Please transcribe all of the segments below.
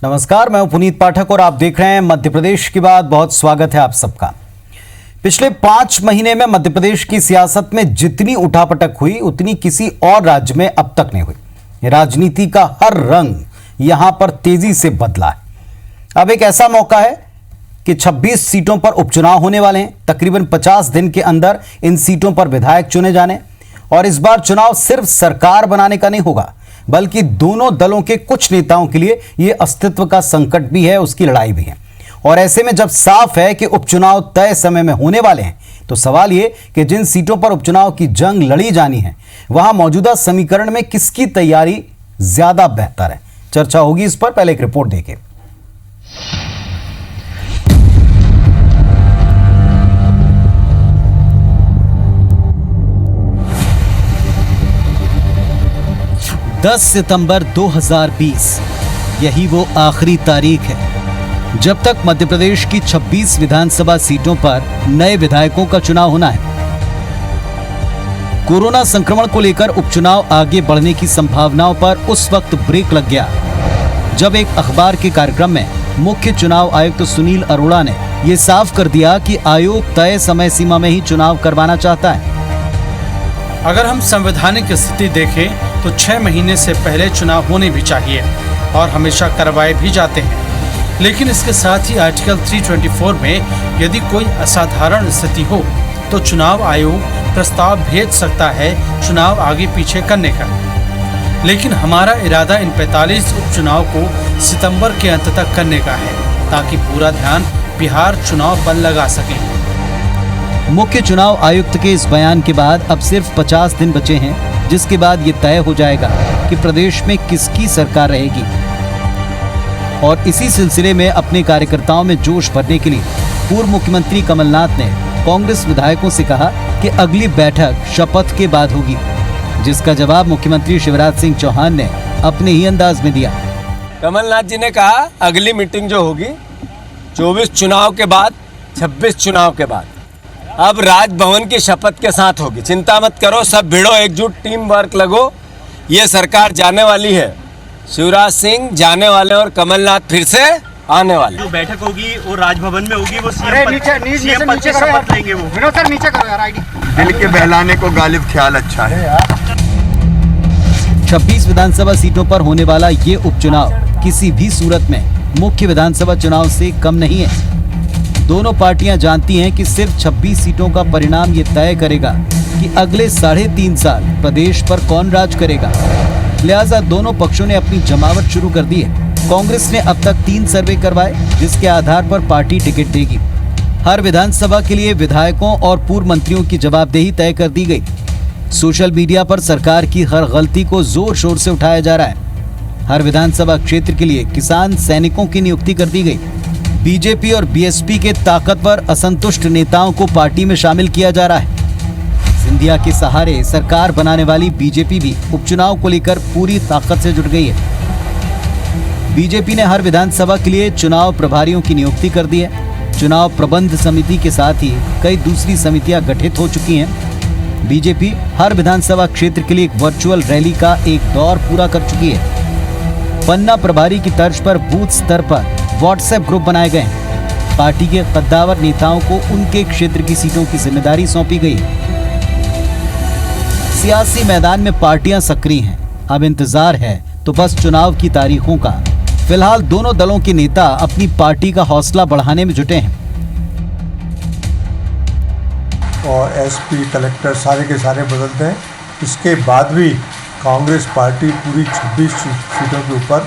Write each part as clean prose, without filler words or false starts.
नमस्कार, मैं हूं पुनीत पाठक और आप देख रहे हैं मध्य प्रदेश की बात। बहुत स्वागत है आप सबका। पिछले 5 महीने में मध्य प्रदेश की सियासत में जितनी उठापटक हुई उतनी किसी और राज्य में अब तक नहीं हुई। राजनीति का हर रंग यहां पर तेजी से बदला है। अब एक ऐसा मौका है कि 26 सीटों पर उपचुनाव होने वाले हैं। तकरीबन 50 दिन के अंदर इन सीटों पर विधायक चुने जाने, और इस बार चुनाव सिर्फ सरकार बनाने का नहीं होगा, बल्कि दोनों दलों के कुछ नेताओं के लिए यह अस्तित्व का संकट भी है, उसकी लड़ाई भी है। और ऐसे में जब साफ है कि उपचुनाव तय समय में होने वाले हैं, तो सवाल यह कि जिन सीटों पर उपचुनाव की जंग लड़ी जानी है, वहां मौजूदा समीकरण में किसकी तैयारी ज्यादा बेहतर है। चर्चा होगी इस पर। पहले एक रिपोर्ट देखें। दस सितंबर 2020 यही वो आखिरी तारीख है जब तक मध्य प्रदेश की 26 विधानसभा सीटों पर नए विधायकों का चुनाव होना है। कोरोना संक्रमण को लेकर उपचुनाव आगे बढ़ने की संभावनाओं पर उस वक्त ब्रेक लग गया जब एक अखबार के कार्यक्रम में मुख्य चुनाव आयुक्त सुनील अरोड़ा ने यह साफ कर दिया कि आयोग तय समय सीमा में ही चुनाव करवाना चाहता है। अगर हम संवैधानिक स्थिति देखें तो 6 महीने से पहले चुनाव होने भी चाहिए और हमेशा करवाए भी जाते हैं। लेकिन इसके साथ ही आर्टिकल 324 में यदि कोई असाधारण स्थिति हो तो चुनाव आयोग प्रस्ताव भेज सकता है चुनाव आगे पीछे करने का। लेकिन हमारा इरादा इन 45 उपचुनाव को सितंबर के अंत तक करने का है, ताकि पूरा ध्यान बिहार चुनाव पर लगा सकें। मुख्य चुनाव आयुक्त के इस बयान के बाद अब सिर्फ 50 दिन बचे हैं, जिसके बाद ये तय हो जाएगा कि प्रदेश में किसकी सरकार रहेगी। और इसी सिलसिले में अपने कार्यकर्ताओं में जोश भरने के लिए पूर्व मुख्यमंत्री कमलनाथ ने कांग्रेस विधायकों से कहा कि अगली बैठक शपथ के बाद होगी, जिसका जवाब मुख्यमंत्री शिवराज सिंह चौहान ने अपने ही अंदाज में दिया। कमलनाथ जी ने कहा अगली मीटिंग जो होगी 24 चुनाव के बाद, 26 चुनाव के बाद, अब राजभवन की शपथ के साथ होगी। चिंता मत करो, सब भिड़ो, एकजुट, टीम वर्क लगो। ये सरकार जाने वाली है, शिवराज सिंह जाने वाले और कमलनाथ फिर से आने वाले। जो बैठक होगी वो राजभवन में होगी, वो सीएम पद की शपथ लेंगे। वो विनोद सर नीचे करो यार, आईडी दिल के बहलाने को गालिब ख्याल अच्छा है। 26 विधानसभा सीटों पर होने वाला ये उपचुनाव किसी भी सूरत में मुख्य विधानसभा चुनाव से कम नहीं है। दोनों पार्टियां जानती हैं कि सिर्फ 26 सीटों का परिणाम ये तय करेगा कि अगले 3.5 साल प्रदेश पर कौन राज करेगा। लिहाजा दोनों पक्षों ने अपनी जमावट शुरू कर दी है। कांग्रेस ने अब तक 3 सर्वे करवाए, जिसके आधार पर पार्टी टिकट देगी। हर विधानसभा के लिए विधायकों और पूर्व मंत्रियों की जवाबदेही तय कर दी गई। सोशल मीडिया पर सरकार की हर गलती को जोर शोर से उठाया जा रहा है। हर विधानसभा क्षेत्र के लिए किसान सैनिकों की नियुक्ति कर दी गई। बीजेपी और बीएसपी के ताकतवर असंतुष्ट नेताओं को पार्टी में शामिल किया जा रहा है। सिंधिया के सहारे सरकार बनाने वाली बीजेपी भी उपचुनाव को लेकर पूरी ताकत से जुट गई है। बीजेपी ने हर विधानसभा के लिए चुनाव प्रभारियों की नियुक्ति कर दी है। चुनाव प्रबंध समिति के साथ ही कई दूसरी समितियां गठित हो चुकी हैं। बीजेपी हर विधानसभा क्षेत्र के लिए एक वर्चुअल रैली का एक दौर पूरा कर चुकी है। पन्ना प्रभारी की तर्ज पर बूथ स्तर पर व्हाट्सएप ग्रुप बनाए गए हैं। पार्टी के कद्दावर नेताओं को उनके क्षेत्र की सीटों की जिम्मेदारी सौंपी गई है। सियासी मैदान में पार्टियां सक्रिय हैं। अब इंतजार है तो बस चुनाव की तारीखों का। फिलहाल दोनों दलों के नेता अपनी पार्टी का हौसला बढ़ाने में जुटे हैं। और एसपी, कलेक्टर सारे के सारे बदलते हैं। इसके बाद भी कांग्रेस पार्टी पूरी 26 सीटों के ऊपर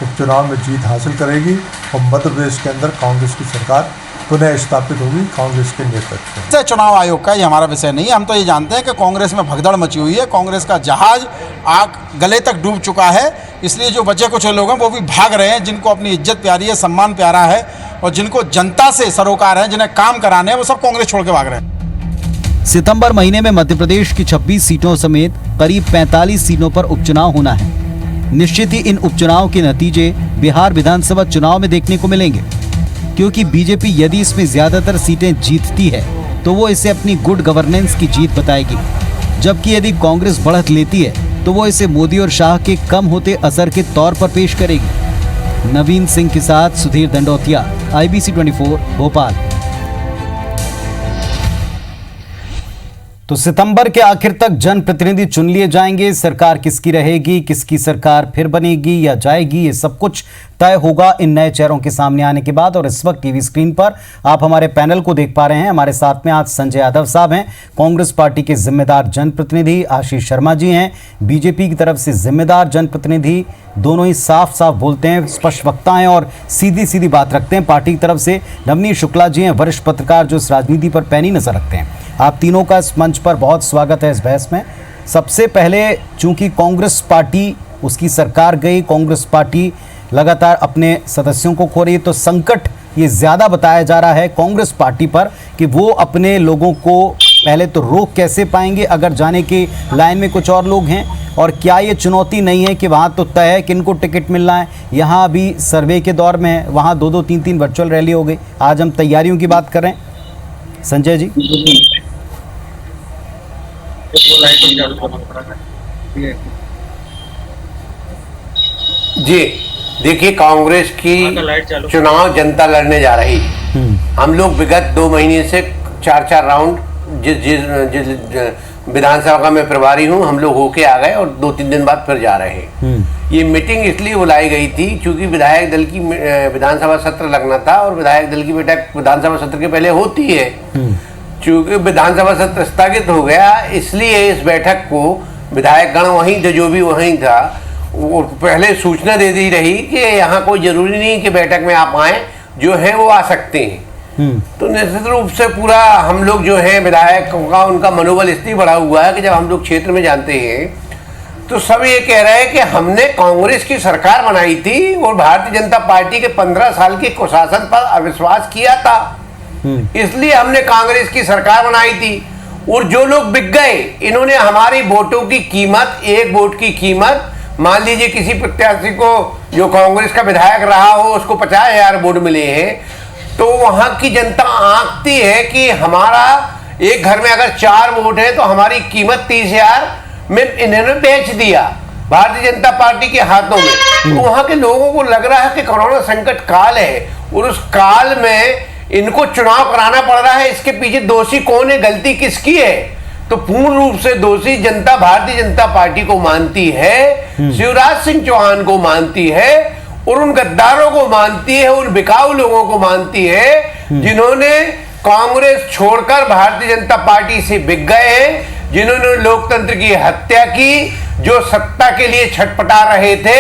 उपचुनाव में जीत हासिल करेगी और मध्य प्रदेश के अंदर कांग्रेस की सरकार पुनः स्थापित होगी कांग्रेस के नेतृत्व में। चुनाव आयोग का ये हमारा विषय नहीं है। हम तो ये जानते हैं कि कांग्रेस में भगदड़ मची हुई है, कांग्रेस का जहाज आग गले तक डूब चुका है। इसलिए जो बचे कुछ लोग हैं वो भी भाग रहे हैं, जिनको अपनी इज्जत प्यारी है, सम्मान प्यारा है और जिनको जनता से सरोकार है, जिन्हें काम कराने हैं, वो सब कांग्रेस छोड़ के भाग रहे हैं। सितंबर महीने में मध्य प्रदेश की 26 सीटों समेत करीब 45 सीटों पर उपचुनाव होना है। निश्चित ही इन उपचुनाव के नतीजे बिहार विधानसभा चुनाव में देखने को मिलेंगे, क्योंकि बीजेपी यदि इसमें ज्यादातर सीटें जीतती है तो वो इसे अपनी गुड गवर्नेंस की जीत बताएगी, जबकि यदि कांग्रेस बढ़त लेती है तो वो इसे मोदी और शाह के कम होते असर के तौर पर पेश करेगी। नवीन सिंह के साथ सुधीर दंडोतिया, IBC 24 भोपाल। तो सितंबर के आखिर तक जनप्रतिनिधि चुन लिए जाएंगे। सरकार किसकी रहेगी, किसकी सरकार फिर बनेगी या जाएगी, ये सब कुछ तय होगा इन नए चेहरों के सामने आने के बाद। और इस वक्त टीवी स्क्रीन पर आप हमारे पैनल को देख पा रहे हैं। हमारे साथ में आज संजय यादव साहब हैं, कांग्रेस पार्टी के जिम्मेदार जनप्रतिनिधि। आशीष शर्मा जी हैं, बीजेपी की तरफ से जिम्मेदार जनप्रतिनिधि। दोनों ही साफ साफ बोलते हैं, स्पष्ट वक्ता हैं और सीधी सीधी बात रखते हैं। पार्टी की तरफ से नवनीत शुक्ला जी हैं, वरिष्ठ पत्रकार जो इस राजनीति पर पैनी नजर रखते हैं। आप तीनों का इस मंच पर बहुत स्वागत है इस बहस में। सबसे पहले, चूंकि कांग्रेस पार्टी, उसकी सरकार गई, कांग्रेस पार्टी लगातार अपने सदस्यों को खो रही है, तो संकट ये ज़्यादा बताया जा रहा है कांग्रेस पार्टी पर कि वो अपने लोगों को पहले तो रोक कैसे पाएंगे अगर जाने की लाइन में कुछ और लोग हैं। और क्या ये चुनौती नहीं है कि वहाँ तो तय है किनको टिकट मिलना है, यहाँ अभी सर्वे के दौर में है, वहाँ 2-2, 3-3 वर्चुअल रैली हो गई। आज हम तैयारियों की बात करें, संजय जी। जी देखिए, कांग्रेस की चुनाव जनता लड़ने जा रही है। हम लोग विगत 2 महीने से 4-4 राउंड जिस विधानसभा का मैं प्रभारी हूं, हम लोग होके आ गए और 2-3 दिन बाद फिर जा रहे हैं। ये मीटिंग इसलिए बुलाई गई थी क्योंकि विधायक दल की विधानसभा सत्र लगना था और विधायक दल की बैठक विधानसभा सत्र के पहले होती है। चूंकि विधानसभा सत्र स्थगित हो गया, इसलिए इस बैठक को विधायकगण वहीं थे, जो भी वहीं था, वो पहले सूचना दे दी रही कि यहाँ कोई जरूरी नहीं कि बैठक में आप आए, जो है वो आ सकते हैं। तो निश्चित रूप से पूरा हम लोग जो है विधायकों का, उनका मनोबल इसलिए बढ़ा हुआ है कि जब हम लोग क्षेत्र में जानते हैं तो सब ये कह रहे हैं कि हमने कांग्रेस की सरकार बनाई थी और भारतीय जनता पार्टी के 15 साल के कुशासन पर अविश्वास किया था, इसलिए हमने कांग्रेस की सरकार बनाई थी। और जो लोग बिक गए, इन्होंने हमारी वोटों की कीमत, एक वोट की कीमत, मान लीजिए किसी प्रत्याशी को जो कांग्रेस का विधायक रहा हो उसको 50,000 वोट मिले हैं, तो वहां की जनता आंकती है कि हमारा एक घर में अगर 4 वोट है तो हमारी कीमत 30,000 में इन्होंने बेच दिया भारतीय जनता पार्टी के हाथों में। तो वहां के लोगों को लग रहा है कि कोरोना संकट काल है और उस काल में इनको चुनाव कराना पड़ रहा है। इसके पीछे दोषी कौन है, गलती किसकी है? तो पूर्ण रूप से दोषी जनता भारतीय जनता पार्टी को मानती है, शिवराज सिंह चौहान को मानती है और उन गद्दारों को मानती है, उन बिकाऊ लोगों को मानती है जिन्होंने कांग्रेस छोड़कर भारतीय जनता पार्टी से बिक गए हैं, जिन्होंने लोकतंत्र की हत्या की, जो सत्ता के लिए छटपटा रहे थे,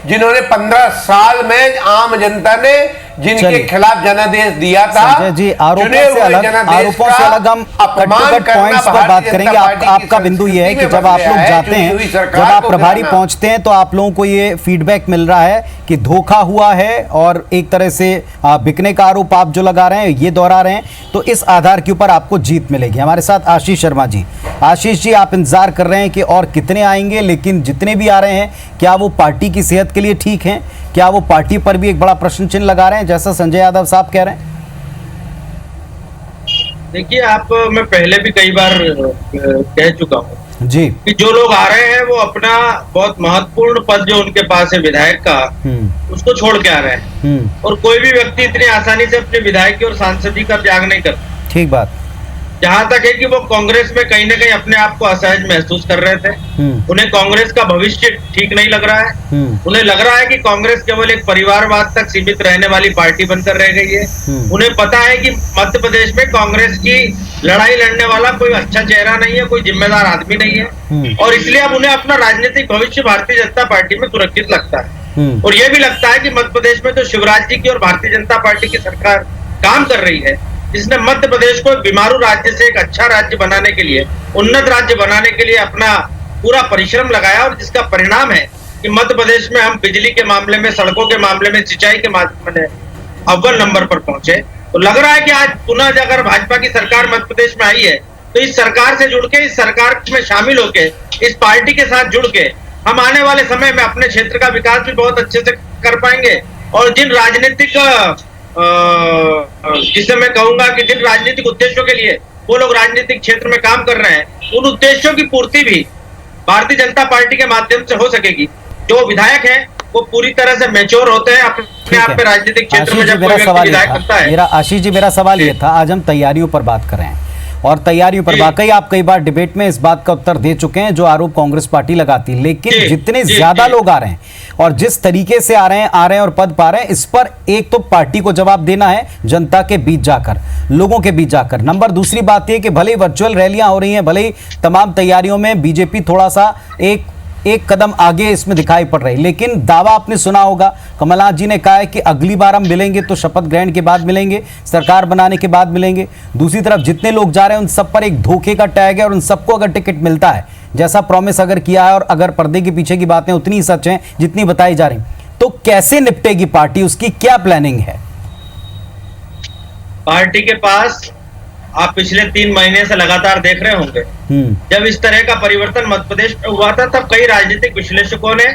जिन्होंने 15 साल में आम जनता ने जिनके खिलाफ जनादेश दिया था। संजय जी, आरोपों से अलग हम कट पॉइंट्स पर बात करेंगे। आपका बिंदु ये है कि जब आप लोग जाते हैं, जब आप प्रभारी पहुंचते हैं, तो आप लोगों को ये फीडबैक मिल रहा है कि धोखा हुआ है और एक तरह से बिकने का आरोप आप जो लगा रहे हैं, ये दोहरा रहे हैं, तो इस आधार के ऊपर आपको जीत मिलेगी। हमारे साथ आशीष शर्मा जी। आशीष जी, आप इंतजार कर रहे हैं कि और कितने आएंगे, लेकिन जितने भी आ रहे हैं, क्या वो पार्टी की सेहत के लिए ठीक हैं? क्या वो पार्टी पर भी एक बड़ा प्रश्न चिन्ह लगा रहे हैं, जैसा संजय यादव साहब कह रहे हैं? देखिए, मैं पहले भी कई बार कह चुका हूँ जी कि जो लोग आ रहे हैं वो अपना बहुत महत्वपूर्ण पद जो उनके पास है विधायक का, उसको छोड़ के आ रहे हैं। और कोई भी व्यक्ति इतनी आसानी से अपने विधायक की और सांसदी का त्याग नहीं करता। ठीक बात। जहां तक है कि वो कांग्रेस में कहीं ना कहीं अपने आप को असहज महसूस कर रहे थे। उन्हें कांग्रेस का भविष्य ठीक नहीं लग रहा है। उन्हें लग रहा है कि कांग्रेस केवल एक परिवारवाद तक सीमित रहने वाली पार्टी बनकर रह गई है। उन्हें पता है कि मध्य प्रदेश में कांग्रेस की लड़ाई लड़ने वाला कोई अच्छा चेहरा नहीं है, कोई जिम्मेदार आदमी नहीं है, और इसलिए अब उन्हें अपना राजनीतिक भविष्य भारतीय जनता पार्टी में सुरक्षित लगता है। और यह भी लगता है कि मध्य प्रदेश में तो शिवराज जी की और भारतीय जनता पार्टी की सरकार काम कर रही है, जिसने मध्य प्रदेश को एक बीमारू राज्य से एक अच्छा राज्य बनाने के लिए, उन्नत राज्य बनाने के लिए अपना पूरा परिश्रम लगाया, और जिसका परिणाम है कि मध्य प्रदेश में हम बिजली के मामले में, सड़कों के मामले में, सिंचाई के मामले में अव्वल नंबर पर पहुंचे। तो लग रहा है कि आज पुनः अगर भाजपा की सरकार मध्य प्रदेश में आई है, तो इस सरकार से जुड़ के, इस सरकार में शामिल होके, इस पार्टी के साथ जुड़ के हम आने वाले समय में अपने क्षेत्र का विकास भी बहुत अच्छे से कर पाएंगे। और जिन राजनीतिक जिसे मैं कहूंगा कि जिन राजनीतिक उद्देश्यों के लिए वो लोग राजनीतिक क्षेत्र में काम कर रहे हैं, उन उद्देश्यों की पूर्ति भी भारतीय जनता पार्टी के माध्यम से हो सकेगी। जो विधायक हैं वो पूरी तरह से मैच्योर होते हैं, अपने अपने आप में राजनीतिक क्षेत्र में जब कोई व्यक्ति विधायक बनता है। आशीष जी, मेरा सवाल ये था, आज हम तैयारियों पर बात कर रहे हैं और तैयारियों पर वाकई आप कई बार डिबेट में इस बात का उत्तर दे चुके हैं जो आरोप कांग्रेस पार्टी लगाती है, लेकिन जितने ज्यादा लोग आ रहे हैं और जिस तरीके से आ रहे हैं और पद पा रहे हैं, इस पर एक तो पार्टी को जवाब देना है जनता के बीच जाकर, लोगों के बीच जाकर। नंबर दूसरी बात यह कि भले ही वर्चुअल रैलियां हो रही हैं, भले ही तमाम तैयारियों में बीजेपी थोड़ा सा एक कदम आगे इसमें दिखाई पड़ रही, लेकिन दावा आपने सुना होगा, कमलनाथ जी ने कहा है कि अगली बार हम मिलेंगे तो शपथ ग्रहण के बाद मिलेंगे, सरकार बनाने के बाद मिलेंगे। दूसरी तरफ जितने लोग जा रहे हैं उन सब पर एक धोखे का टैग है और उन सबको अगर टिकट मिलता है, जैसा प्रॉमिस अगर किया है और अगर पर्दे के पीछे की बातें उतनी सच हैं जितनी बताई जा रही, तो कैसे निपटेगी पार्टी, उसकी क्या प्लानिंग है? पार्टी के पास आप पिछले 3 महीने से लगातार देख रहे होंगे, जब इस तरह का परिवर्तन मध्य प्रदेश में हुआ था तब कई राजनीतिक विश्लेषकों ने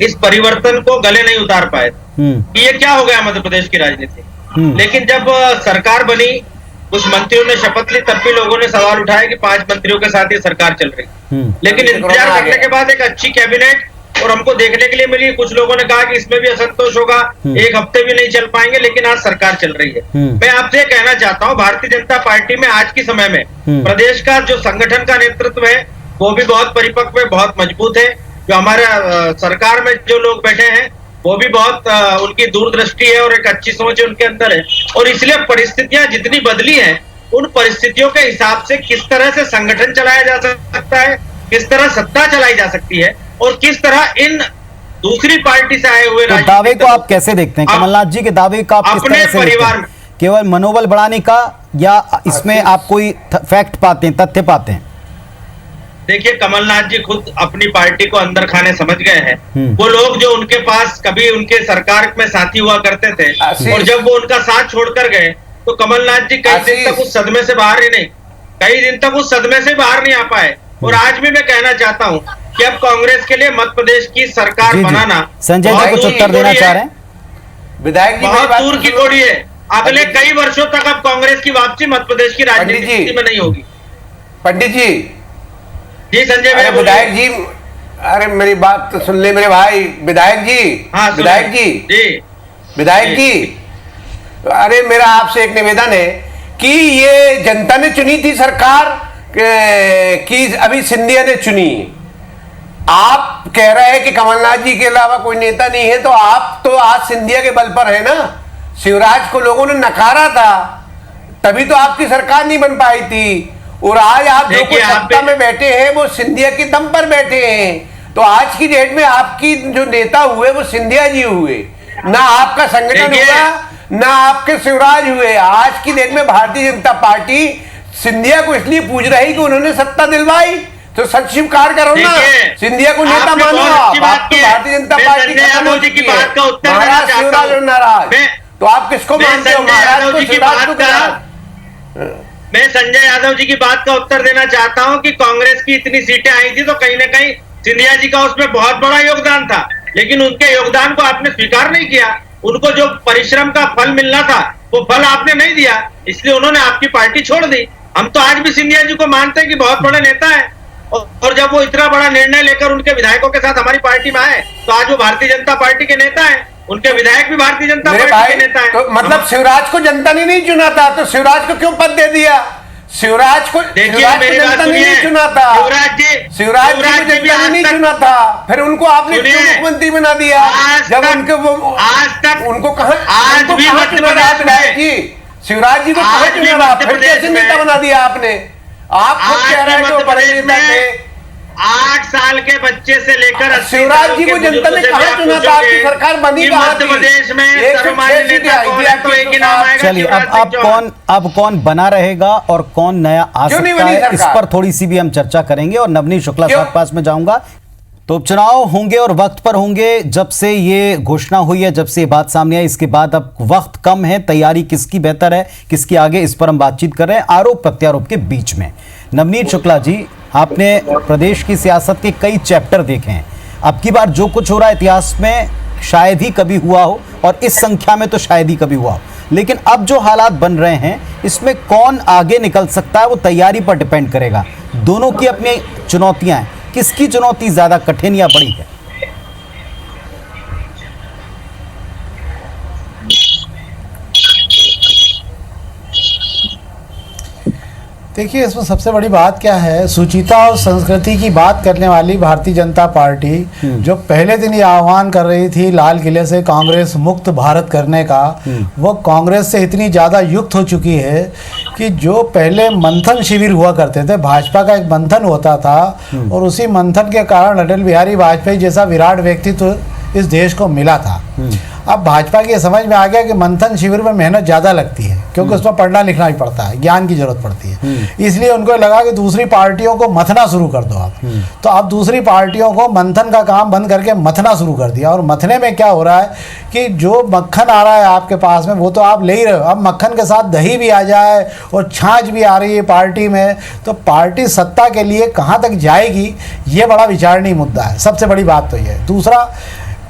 इस परिवर्तन को गले नहीं उतार पाए कि ये क्या हो गया मध्य प्रदेश की राजनीति। लेकिन जब सरकार बनी, कुछ मंत्रियों ने शपथ ली, तब भी लोगों ने सवाल उठाया कि 5 मंत्रियों के साथ ये सरकार चल रही। लेकिन इंतजार करने के बाद एक अच्छी कैबिनेट और हमको देखने के लिए मिली। कुछ लोगों ने कहा कि इसमें भी असंतोष होगा, 1 हफ्ते भी नहीं चल पाएंगे, लेकिन आज सरकार चल रही है। मैं आपसे कहना चाहता हूं, भारतीय जनता पार्टी में आज के समय में प्रदेश का जो संगठन का नेतृत्व है वो भी बहुत परिपक्व है, बहुत मजबूत है। जो हमारे सरकार में जो लोग बैठे हैं वो भी बहुत उनकी दूरदृष्टि है और एक अच्छी सोच उनके अंदर है। और इसलिए परिस्थितियां जितनी बदली हैं, उन परिस्थितियों के हिसाब से किस तरह से संगठन चलाया जा सकता है, किस तरह सत्ता चलाई जा सकती है और किस तरह इन दूसरी पार्टी से आए हुए तो दावे को आप कैसे देखते हैं? कमलनाथ जी के दावे का आप किस तरह से परिवार में केवल मनोबल बढ़ाने का या इसमें आप कोई फैक्ट पाते हैं, तथ्य पाते हैं? देखिए, कमलनाथ जी खुद अपनी पार्टी को अंदर खाने समझ गए हैं। वो लोग जो उनके पास कभी उनके सरकार में साथी हुआ करते थे और जब वो उनका साथ छोड़कर गए तो कमलनाथ जी कई दिन तक उस सदमे से बाहर ही नहीं, कई दिन तक उस सदमे से बाहर नहीं आ पाए। और आज भी मैं कहना चाहता हूं कि अब कांग्रेस के लिए मध्य प्रदेश की सरकार बनाना, संजय जी कुछ उत्तर देना चाह रहे हैं? विधायक जी बहुत दूर की घोड़ी है। अगले कई वर्षों तक अब कांग्रेस की वापसी मध्य प्रदेश की राजनीति में नहीं होगी। पंडित जी, जी संजय भाई, विधायक जी, अरे मेरी बात तो सुन ले मेरे भाई। विधायक जी, हाँ, विधायक जी, विधायक जी, अरे मेरा आपसे एक निवेदन है कि ये जनता ने चुनी थी सरकार कि अभी सिंधिया ने चुनी। आप कह रहे हैं कि कमलनाथ जी के अलावा कोई नेता नहीं है, तो आप तो आज सिंधिया के बल पर है ना। शिवराज को लोगों ने नकारा था, तभी तो आपकी सरकार नहीं बन पाई थी। और आज आप जो कोई सत्ता में बैठे हैं वो सिंधिया के दम पर बैठे हैं। तो आज की डेट में आपकी जो नेता हुए वो सिंधिया जी हुए, ना आपका संगठन हुआ, ना आपके शिवराज हुए। आज की डेट में भारतीय जनता पार्टी सिंधिया को इसलिए पूछ रही कि उन्होंने सत्ता दिलवाई, तो सच स्वीकार करो ना, सिंधिया को नेता मानो आप। तो भारतीय जनता पार्टी महाराज शिवराज और नाराज, तो आप किसको मानते हो, महाराज को, शिवराज को? मैं संजय यादव जी की बात का उत्तर देना चाहता हूं कि कांग्रेस की इतनी सीटें आई थी तो कहीं ना कहीं सिंधिया जी का उसमें बहुत बड़ा योगदान था, लेकिन उनके योगदान को आपने स्वीकार नहीं किया। उनको जो परिश्रम का फल मिलना था वो फल आपने नहीं दिया, इसलिए उन्होंने आपकी पार्टी छोड़ दी। हम तो आज भी सिंधिया जी को मानते हैं कि बहुत बड़े नेता है, और जब वो इतना बड़ा निर्णय लेकर उनके विधायकों के साथ हमारी पार्टी में आए तो आज वो भारतीय जनता पार्टी के नेता है, उनके विधायक भी भारतीय जनता पार्टी के नेता है। तो मतलब शिवराज को जनता ने नहीं चुना था, तो शिवराज को क्यों पद दे दिया? शिवराज को जनता ने नहीं चुना था, शिवराज जी को जनता ने नहीं चुना था, फिर उनको आपने क्यों मुख्यमंत्री बना दिया? जब उनको आज तक उनको कहा चुना रहा विधायक जी, शिवराज जी को कहा चुना रहा, फिर कैसे नेता बना दिया आपने? आप खुद कह रहे हैं कि वो बड़े नेता थे। 8 साल के बच्चे से लेकर शिवराज जी को जनता ने कहा चुना था, आपकी सरकार बनी मध्य प्रदेश में सर्वमान्य नेता कौन है तो एक ही नाम आएगा। चलिए, अब कौन बना रहेगा और कौन नया आ सकता है, इस पर थोड़ी सी भी हम चर्चा करेंगे। और नवनीत शुक्ला साहब पास में जाऊंगा। तो उपचुनाव होंगे और वक्त पर होंगे। जब से ये घोषणा हुई है, जब से ये बात सामने आई, इसके बाद अब वक्त कम है। तैयारी किसकी बेहतर है, किसकी आगे, इस पर हम बातचीत कर रहे हैं आरोप प्रत्यारोप के बीच में। नवनीत शुक्ला जी, आपने प्रदेश की सियासत के कई चैप्टर देखे हैं। अब की बार जो कुछ हो रहा है इतिहास में शायद ही कभी हुआ हो, और इस संख्या में तो शायद ही कभी हुआ हो। लेकिन अब जो हालात बन रहे हैं, इसमें कौन आगे निकल सकता है वो तैयारी पर डिपेंड करेगा। दोनों की अपनी चुनौतियां हैं, किसकी चुनौती ज्यादा कठिन या बड़ी है? देखिए, इसमें सबसे बड़ी बात क्या है, सुचिता और संस्कृति की बात करने वाली भारतीय जनता पार्टी जो पहले दिन ये आह्वान कर रही थी लाल किले से कांग्रेस मुक्त भारत करने का, वो कांग्रेस से इतनी ज़्यादा युक्त हो चुकी है कि जो पहले मंथन शिविर हुआ करते थे, भाजपा का एक मंथन होता था और उसी मंथन के कारण अटल बिहारी वाजपेयी जैसा विराट व्यक्तित्व इस देश को मिला था। अब भाजपा की समझ में आ गया कि मंथन शिविर में मेहनत ज़्यादा लगती है, क्योंकि उसमें पढ़ना लिखना भी पड़ता है, ज्ञान की जरूरत पड़ती है। इसलिए उनको लगा कि दूसरी पार्टियों को मथना शुरू कर दो आप। तो अब दूसरी पार्टियों को मंथन का काम बंद करके मथना शुरू कर दिया। और मथने में क्या हो रहा है कि जो मक्खन आ रहा है आपके पास में वो तो आप ले ही रहे हो, अब मक्खन के साथ दही भी आ जाए और छाछ भी आ रही है पार्टी में, तो पार्टी सत्ता के लिए कहाँ तक जाएगी, ये बड़ा विचारणीय मुद्दा है। सबसे बड़ी बात तो ये है। दूसरा,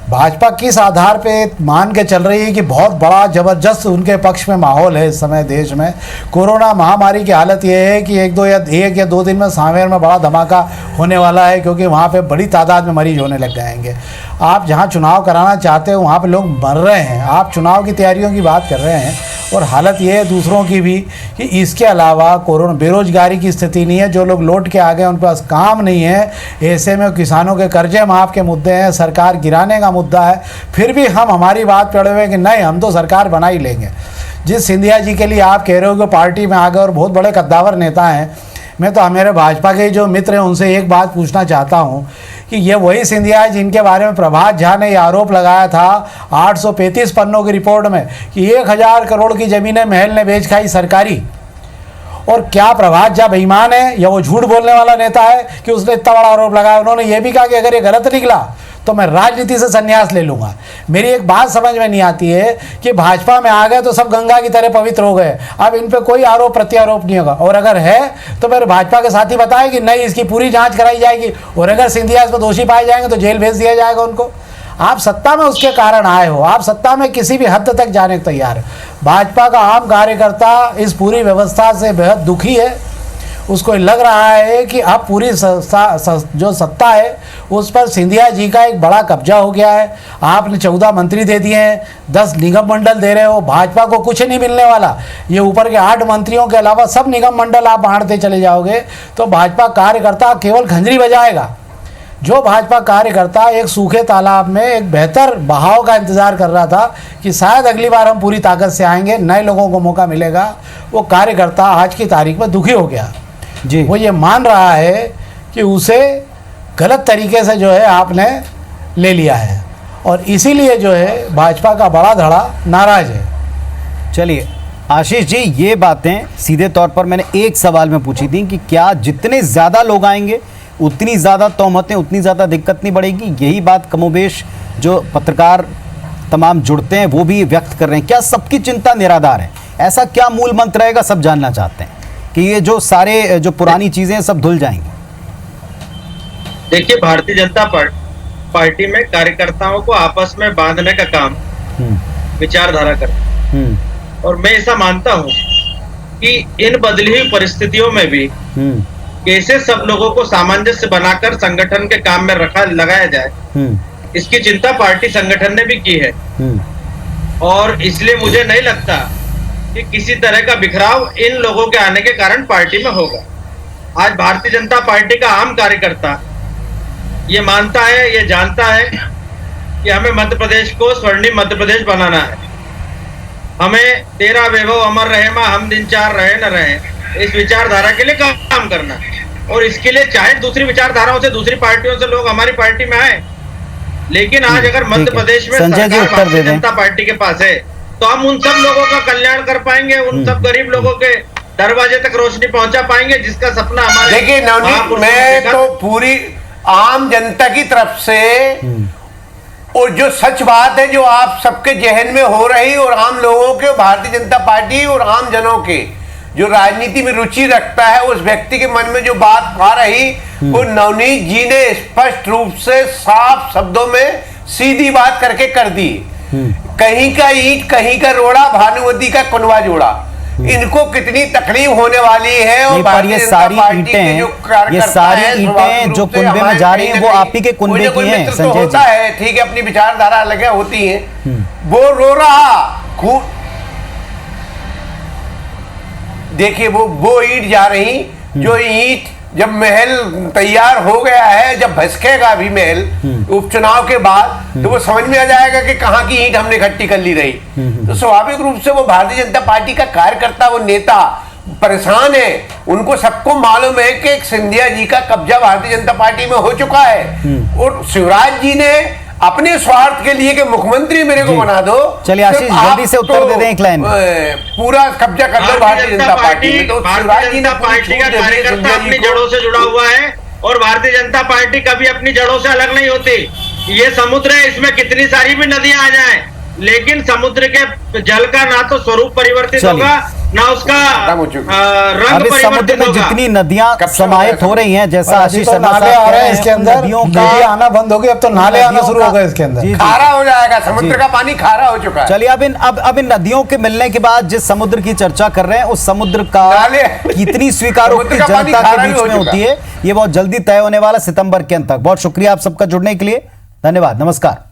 भाजपा किस आधार पे मान के चल रही है कि बहुत बड़ा ज़बरदस्त उनके पक्ष में माहौल है इस समय देश में। कोरोना महामारी की हालत ये है कि एक या दो दिन में सांवेर में बड़ा धमाका होने वाला है, क्योंकि वहाँ पे बड़ी तादाद में मरीज होने लग जाएंगे। आप जहाँ चुनाव कराना चाहते हो वहाँ पे लोग मर रहे हैं, आप चुनाव की तैयारियों की बात कर रहे हैं। और हालत ये है दूसरों की भी कि इसके अलावा कोरोना बेरोजगारी की स्थिति नहीं है, जो लोग लौट के आ गए उनके पास काम नहीं है। ऐसे में किसानों के कर्जे माफ़ के मुद्दे हैं, सरकार गिराने का मुद्दा है, फिर भी हम हमारी बात पड़े हुए कि नहीं हम तो सरकार बना ही लेंगे। जिस सिंधिया जी के लिए आप कह रहे हो कि पार्टी में आ गए और बहुत बड़े कद्दावर नेता हैं, मैं तो मेरे भाजपा के जो मित्र हैं उनसे एक बात पूछना चाहता हूं कि ये वही सिंधिया है जिनके बारे में प्रभात झा ने ये आरोप लगाया था 835 पन्नों की रिपोर्ट में कि 1000 करोड़ की ज़मीनें महल ने बेच खाई सरकारी। और क्या प्रभात झा बेईमान है या वो झूठ बोलने वाला नेता है कि उसने इतना बड़ा आरोप लगाया? उन्होंने ये भी कहा कि अगर ये गलत निकला तो मैं राजनीति से संन्यास ले लूँगा। मेरी एक बात समझ में नहीं आती है कि भाजपा में आ गए तो सब गंगा की तरह पवित्र हो गए, अब इन पे कोई आरोप प्रत्यारोप नहीं होगा। और अगर है तो मेरे भाजपा के साथी बताएं कि नहीं इसकी पूरी जांच कराई जाएगी, और अगर सिंधिया इसमें दोषी पाए जाएंगे तो जेल भेज दिया जाएगा उनको। आप सत्ता में उसके कारण आए हो, आप सत्ता में किसी भी हद तक जाने को तैयार है। भाजपा का आम कार्यकर्ता इस पूरी व्यवस्था से बेहद दुखी है। उसको लग रहा है कि अब पूरी जो सत्ता है उस पर सिंधिया जी का एक बड़ा कब्जा हो गया है। आपने 14 मंत्री दे दिए हैं, 10 निगम मंडल दे रहे हो, भाजपा को कुछ नहीं मिलने वाला। ये ऊपर के 8 मंत्रियों के अलावा सब निगम मंडल आप बांटते चले जाओगे तो भाजपा कार्यकर्ता केवल खंजरी बजाएगा। जो भाजपा कार्यकर्ता एक सूखे तालाब में एक बेहतर बहाव का इंतज़ार कर रहा था कि शायद अगली बार हम पूरी ताकत से आएंगे, नए लोगों को मौका मिलेगा, वो कार्यकर्ता आज की तारीख में दुखी हो गया जी। वो ये मान रहा है कि उसे गलत तरीके से जो है आपने ले लिया है, और इसीलिए जो है भाजपा का बड़ा धड़ा नाराज है। चलिए आशीष जी, ये बातें सीधे तौर पर मैंने एक सवाल में पूछी थी कि क्या जितने ज़्यादा लोग आएंगे उतनी ज़्यादा तोहमतें, उतनी ज़्यादा दिक्कत नहीं बढ़ेगी? यही बात कमोबेश जो पत्रकार तमाम जुड़ते हैं वो भी व्यक्त कर रहे हैं। क्या सबकी चिंता निराधार है? ऐसा क्या मूल मंत्र रहेगा? सब जानना चाहते हैं कि ये जो सारे जो पुरानी चीजें सब धुल जाएंगी। देखिए, भारतीय जनता पार्टी में कार्यकर्ताओं को आपस में बांधने का काम विचारधारा करता है, और मैं ऐसा मानता हूं कि इन बदली हुई परिस्थितियों में भी कैसे सब लोगों को सामंजस्य बनाकर संगठन के काम में लगाया जाए, इसकी चिंता पार्टी संगठन ने भी की है। और इसलिए मुझे नहीं लगता कि किसी तरह का बिखराव इन लोगों के आने के कारण पार्टी में होगा। आज भारतीय जनता पार्टी का आम कार्यकर्ता ये मानता है, ये जानता है कि हमें मध्य प्रदेश को स्वर्णिम मध्य प्रदेश बनाना है। हमें तेरा वैभव अमर रहे मां हम दिन चार रहे न रहे, इस विचारधारा के लिए काम करना है। और इसके लिए चाहे दूसरी विचारधाराओं से, दूसरी पार्टियों से लोग हमारी पार्टी में आए, लेकिन आज अगर मध्य प्रदेश में सरकार भारतीय जनता पार्टी के पास है तो हम उन सब लोगों का कल्याण कर पाएंगे, उन सब गरीब लोगों के दरवाजे तक रोशनी पहुंचा पाएंगे जिसका सपना हमारे। देखिए नवनीत, मैं तो पूरी आम जनता की तरफ से, और जो सच बात है जो आप सबके जहन में हो रही, और आम लोगों के, भारतीय जनता पार्टी और आम जनों के जो राजनीति में रुचि रखता है उस व्यक्ति के मन में जो बात आ रही, वो नवनीत जी ने स्पष्ट रूप से साफ शब्दों में सीधी बात करके कर दी। कहीं का ईंट कहीं का रोड़ा, भानुमती का कुनवा जोड़ा। इनको कितनी तकलीफ होने वाली है। और पर ये सारी ईंटें, ये सारी ईंटें जो कुनबे में जा रही हैं वो आप ही के कुनबे की हैं संजय जी। होता है, ठीक है, अपनी विचारधारा अलग होती है। वो रो रहा, देखिए वो ईंट जा रही, जो ईंट जब महल तैयार हो गया है, जब भसकेगा भी महल उपचुनाव के बाद, तो वो समझ में आ जाएगा कि कहाँ की ईंट हमने इकट्ठी कर ली रही। तो स्वाभाविक रूप से वो भारतीय जनता पार्टी का कार्यकर्ता, वो नेता परेशान है। उनको सबको मालूम है कि सिंधिया जी का कब्जा भारतीय जनता पार्टी में हो चुका है, और शिवराज जी ने अपने स्वार्थ के लिए कि मुख्यमंत्री मेरे को बना दो। चलिए आशीष जल्दी से उत्तर दे दें एक लाइन। पूरा कब्जा कर दो भारतीय जनता पार्टी में। तो भारतीय जनता पार्टी का कार्यकर्ता अपनी जड़ों से जुड़ा हुआ है, और भारतीय जनता पार्टी कभी अपनी जड़ों से अलग नहीं होती। ये समुद्र है, इसमें कितनी सारी भी नदियां आ जाएं, लेकिन समुद्र के जल का ना तो स्वरूप परिवर्तित होगा, ना उसका रंग इस समुद्र में जितनी नदियां समाहित हो रही हैं, जैसा आशीष तो नाले आ रहे हैं इसके अंदर, नदियों का आना बंद हो गया, अब तो नाले आना शुरू हो गए इसके अंदर, खारा हो जाएगा, समुद्र का पानी खारा हो चुका है। चलिए अब इन नदियों के मिलने के बाद जिस समुद्र की चर्चा कर रहे हैं, उस समुद्र का कितनी स्वीकारोक्ति जनता के बीच में होती है, ये बहुत जल्दी तय होने वाला सितंबर के अंत तक। बहुत शुक्रिया आप सबका जुड़ने के लिए, धन्यवाद, नमस्कार।